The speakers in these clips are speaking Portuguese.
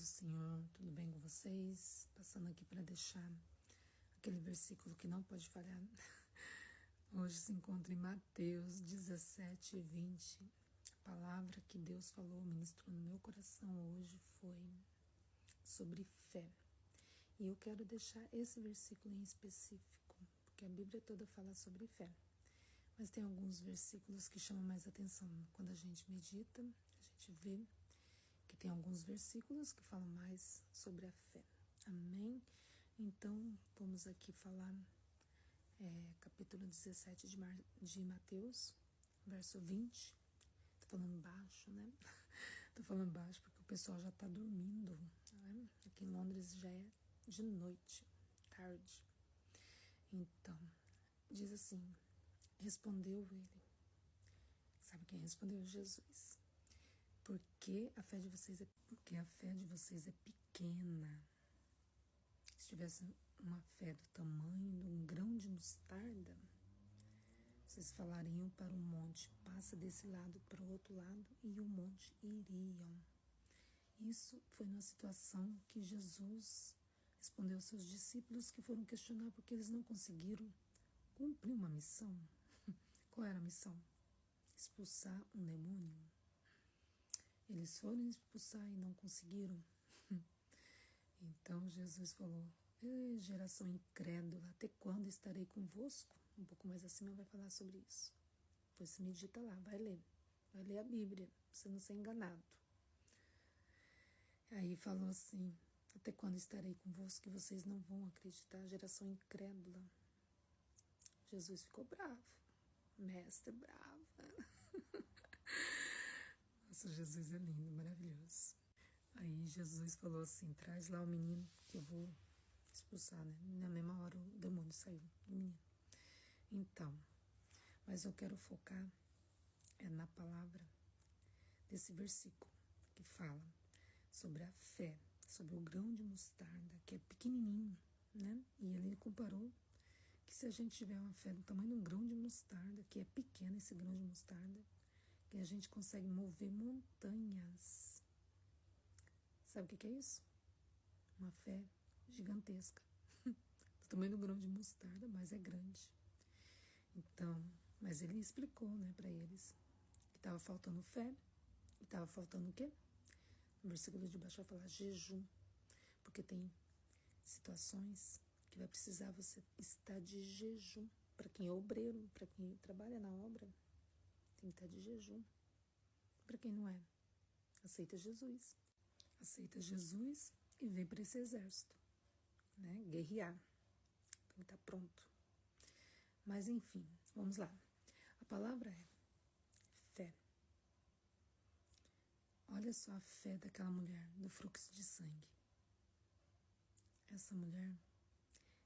do Senhor, tudo bem com vocês? Passando aqui para deixar aquele versículo que não pode falhar. Hoje se encontra em Mateus 17, 20. A palavra que Deus falou, ministrou no meu coração hoje foi sobre fé. E eu quero deixar esse versículo em específico, porque a Bíblia toda fala sobre fé. Mas tem alguns versículos que chamam mais atenção. Quando a gente medita, a gente vê que tem alguns versículos que falam mais sobre a fé. Amém? Então, vamos aqui falar capítulo 17 de Mateus, verso 20. Tô falando baixo, né? Tô falando baixo porque o pessoal já tá dormindo, né? Aqui em Londres já é de noite, tarde. Então, diz assim: respondeu ele. Sabe quem respondeu? Jesus. Porque a fé de vocês é pequena. Se tivesse uma fé do tamanho de um grão de mostarda, vocês falariam para o monte, passa desse lado para o outro lado, e o monte iriam. Isso foi numa situação que Jesus respondeu aos seus discípulos que foram questionar porque eles não conseguiram cumprir uma missão. Qual era a missão? Expulsar um demônio. Eles foram expulsar e não conseguiram. Então Jesus falou: geração incrédula, até quando estarei convosco? Um pouco mais acima vai falar sobre isso. Pois se medita lá, vai ler a Bíblia, pra você não ser enganado. Aí falou assim: até quando estarei convosco que vocês não vão acreditar? Geração incrédula. Jesus ficou bravo, mestre bravo. Nossa, Jesus é lindo, maravilhoso. Aí Jesus falou assim: traz lá o menino que eu vou expulsar, né? Na mesma hora o demônio saiu do menino. Então, mas eu quero focar na palavra desse versículo que fala sobre a fé, sobre o grão de mostarda, que é pequenininho, né? E ele comparou que se a gente tiver uma fé do tamanho de um grão de mostarda, que é pequeno esse grão de mostarda, que a gente consegue mover montanhas. Sabe o que é isso? Uma fé gigantesca. Do tamanho do grão de mostarda, mas é grande. Então, mas ele explicou, né, para eles que estava faltando fé e estava faltando o quê? No versículo de baixo vai falar jejum, porque tem situações que vai precisar você estar de jejum. Para quem é obreiro, para quem trabalha na obra, tem que estar de jejum. Para quem não é, aceita Jesus. Aceita Jesus e vem para esse exército, né? Guerrear. Tem que estar pronto. Mas enfim, vamos lá. A palavra é fé. Olha só a fé daquela mulher do fluxo de sangue. Essa mulher,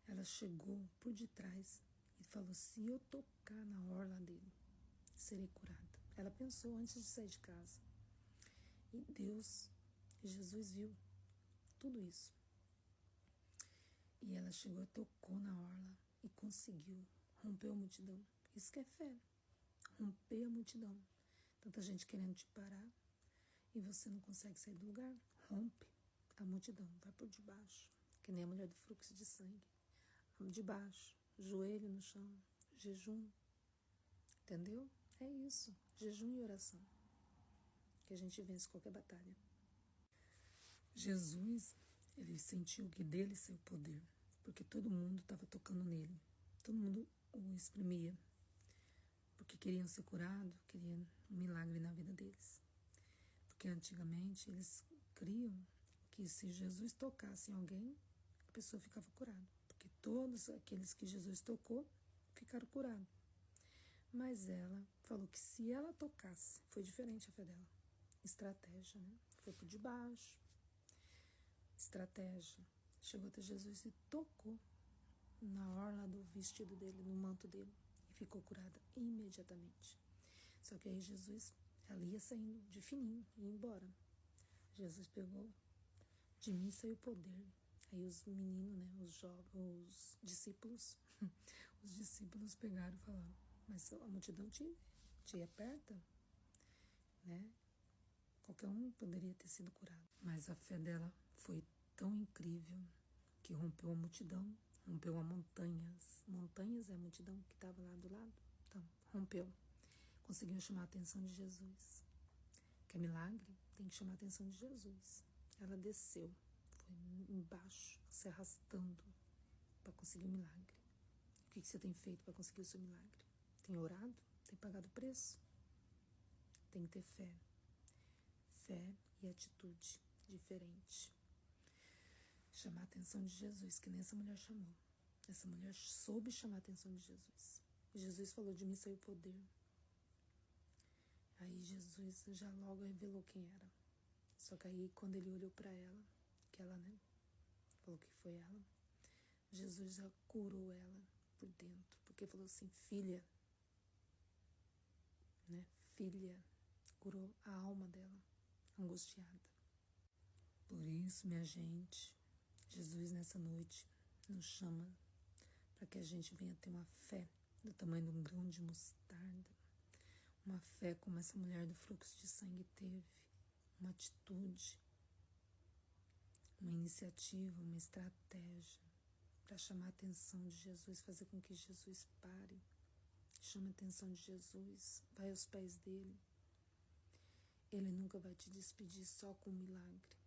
ela chegou por detrás e falou: se eu tocar na orla dele, serei curada. Ela pensou antes de sair de casa. E Deus, Jesus viu tudo isso. E ela chegou, tocou na orla e conseguiu. Rompeu a multidão. Isso que é fé. Romper a multidão. Tanta gente querendo te parar e você não consegue sair do lugar. Rompe a multidão. Vai por debaixo. Que nem a mulher do fluxo de sangue. De baixo. Joelho no chão. Jejum. Entendeu? É isso. Jejum e oração. Que a gente vence qualquer batalha. Jesus, ele sentiu que dele saiu o poder. Porque todo mundo estava tocando nele. Todo mundo o exprimia. Porque queriam ser curados, queriam um milagre na vida deles. Porque antigamente eles criam que se Jesus tocasse em alguém, a pessoa ficava curada. Porque todos aqueles que Jesus tocou ficaram curados. Mas ela falou que se ela tocasse, foi diferente a fé dela. Estratégia, né? Foi por debaixo. Estratégia. Chegou até Jesus e tocou na orla do vestido dele, no manto dele. E ficou curada imediatamente. Só que aí Jesus, ela ia saindo de fininho, ia embora. Jesus pegou, de mim saiu o poder. Aí os meninos, né, os discípulos, os discípulos pegaram e falaram: mas a multidão te aperta, né? Qualquer um poderia ter sido curado. Mas a fé dela foi tão incrível que rompeu a multidão, rompeu a montanhas. Montanhas é a multidão que estava lá do lado. Então, rompeu. Conseguiu chamar a atenção de Jesus. Quer milagre? Tem que chamar a atenção de Jesus. Ela desceu, foi embaixo, se arrastando para conseguir o milagre. O que você tem feito para conseguir o seu milagre? Tem orado? Tem pagado o preço? Tem que ter fé. Fé e atitude diferente. Chamar a atenção de Jesus, que nem essa mulher chamou. Essa mulher soube chamar a atenção de Jesus. E Jesus falou: de mim saiu o poder. Aí Jesus já logo revelou quem era. Só que aí quando ele olhou para ela, que ela, falou que foi ela, Jesus já curou ela por dentro, porque falou assim: filha, filha, curou a alma dela, angustiada. Por isso, minha gente, Jesus nessa noite nos chama para que a gente venha ter uma fé do tamanho de um grão de mostarda, uma fé como essa mulher do fluxo de sangue teve, uma atitude, uma iniciativa, uma estratégia para chamar a atenção de Jesus, fazer com que Jesus pare, chame a atenção de Jesus, vai aos pés dele. Ele nunca vai te despedir só com um milagre,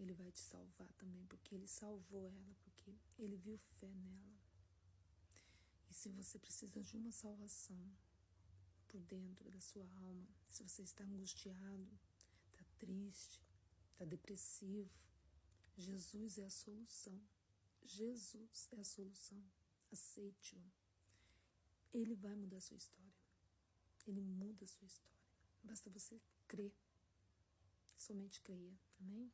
ele vai te salvar também, porque ele salvou ela, porque ele viu fé nela. E se você precisa de uma salvação por dentro da sua alma, se você está angustiado, está triste, está depressivo, Jesus é a solução. Jesus é a solução. Aceite-o. Ele vai mudar a sua história. Ele muda a sua história. Basta você crer. Somente creia. Amém?